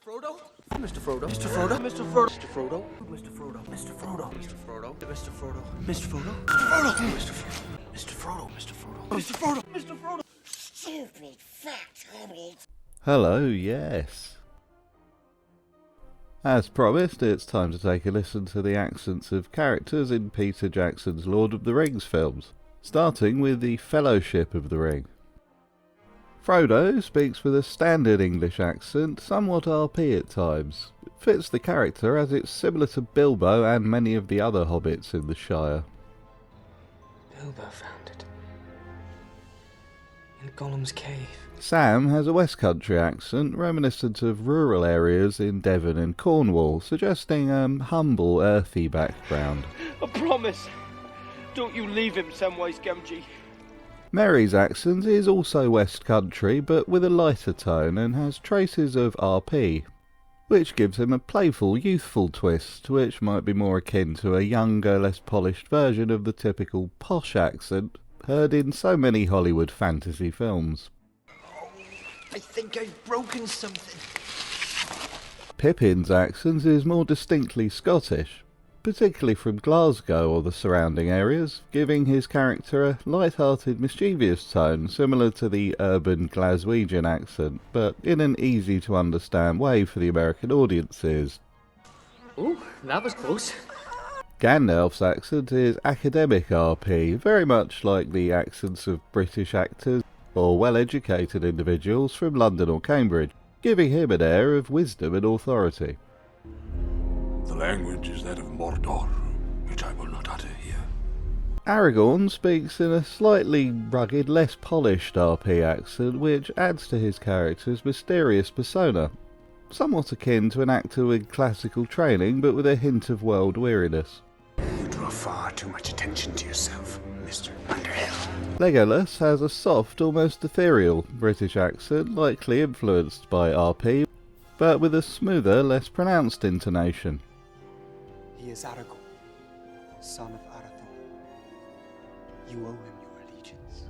Frodo? Mr. Frodo? Mr. Frodo? Mr. Frodo? Mr. Frodo? Mr. Frodo? Mr. Frodo? Mr. Frodo? Mr. Frodo? Mr. Frodo? Mr. Frodo? Mr. Frodo? Mr. Frodo? Mr. Frodo? Mr. Frodo? Stupid fat hobbit. Hello, yes. As promised, it's time to take a listen to the accents of characters in Peter Jackson's Lord of the Rings films, starting with the Fellowship of the Ring. Frodo speaks with a standard English accent, somewhat RP at times. It fits the character as it's similar to Bilbo and many of the other hobbits in the Shire. Bilbo found it. In Gollum's cave. Sam has a West Country accent reminiscent of rural areas in Devon and Cornwall, suggesting a humble, earthy background. I promise. Don't you leave him, Samwise Gamgee. Merry's accent is also West Country, but with a lighter tone, and has traces of RP, which gives him a playful, youthful twist, which might be more akin to a younger, less polished version of the typical posh accent heard in so many Hollywood fantasy films. I think I've broken something. Pippin's accent is more distinctly Scottish, particularly from Glasgow or the surrounding areas, giving his character a light-hearted, mischievous tone similar to the urban Glaswegian accent, but in an easy-to-understand way for the American audiences. Ooh, that was close. Gandalf's accent is academic RP, very much like the accents of British actors or well-educated individuals from London or Cambridge, giving him an air of wisdom and authority. The language is that of Mordor, which I will not utter here. Aragorn speaks in a slightly rugged, less polished RP accent, which adds to his character's mysterious persona, somewhat akin to an actor with classical training, but with a hint of world weariness. You draw far too much attention to yourself, Mr. Underhill. Legolas has a soft, almost ethereal British accent, likely influenced by RP, but with a smoother, less pronounced intonation. He is Aragorn, son of Arathorn. You owe him your allegiance.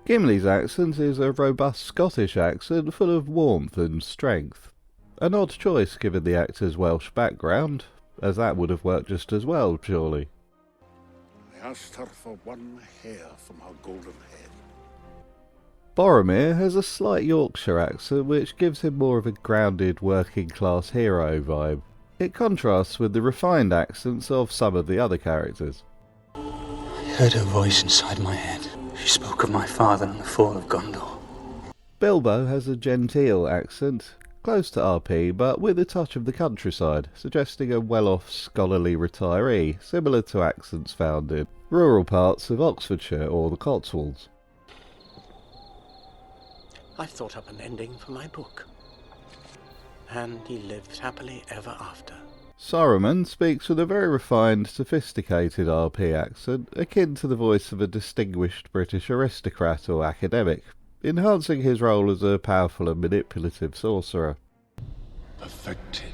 Gimli's accent is a robust Scottish accent full of warmth and strength. An odd choice given the actor's Welsh background, as that would have worked just as well, surely. I asked her for one hair from her golden head. Boromir has a slight Yorkshire accent which gives him more of a grounded working-class hero vibe. It contrasts with the refined accents of some of the other characters. I heard her voice inside my head. She spoke of my father and the fall of Gondor. Bilbo has a genteel accent, close to RP but with a touch of the countryside, suggesting a well-off scholarly retiree, similar to accents found in rural parts of Oxfordshire or the Cotswolds. I've thought up an ending for my book. And he lived happily ever after. Saruman speaks with a very refined, sophisticated RP accent, akin to the voice of a distinguished British aristocrat or academic, enhancing his role as a powerful and manipulative sorcerer. Perfected.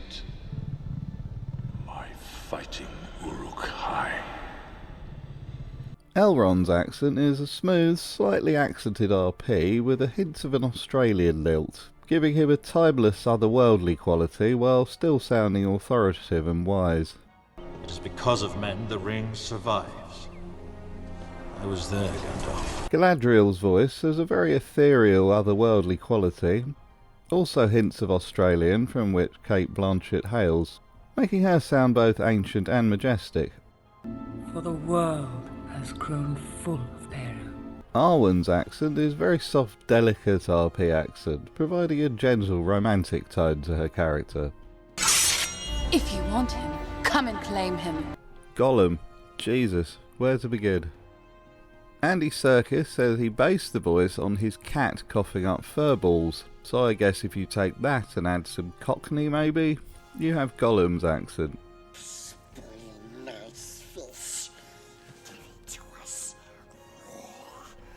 My fighting Uruk-hai. Elrond's accent is a smooth, slightly accented RP with a hint of an Australian lilt, giving him a timeless, otherworldly quality while still sounding authoritative and wise. It is because of men the ring survives. I was there, Gandalf. Galadriel's voice has a very ethereal, otherworldly quality, also hints of Australian from which Kate Blanchett hails, making her sound both ancient and majestic. For the world has grown full of peril. Arwen's accent is very soft, delicate RP accent, providing a gentle, romantic tone to her character. If you want him, come and claim him. Gollum. Jesus, where to begin? Andy Serkis says he based the voice on his cat coughing up fur balls, so I guess if you take that and add some Cockney maybe, you have Gollum's accent.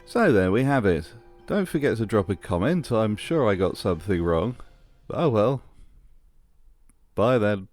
So there we have it. Don't forget to drop a comment, I'm sure I got something wrong. Oh well. Bye then.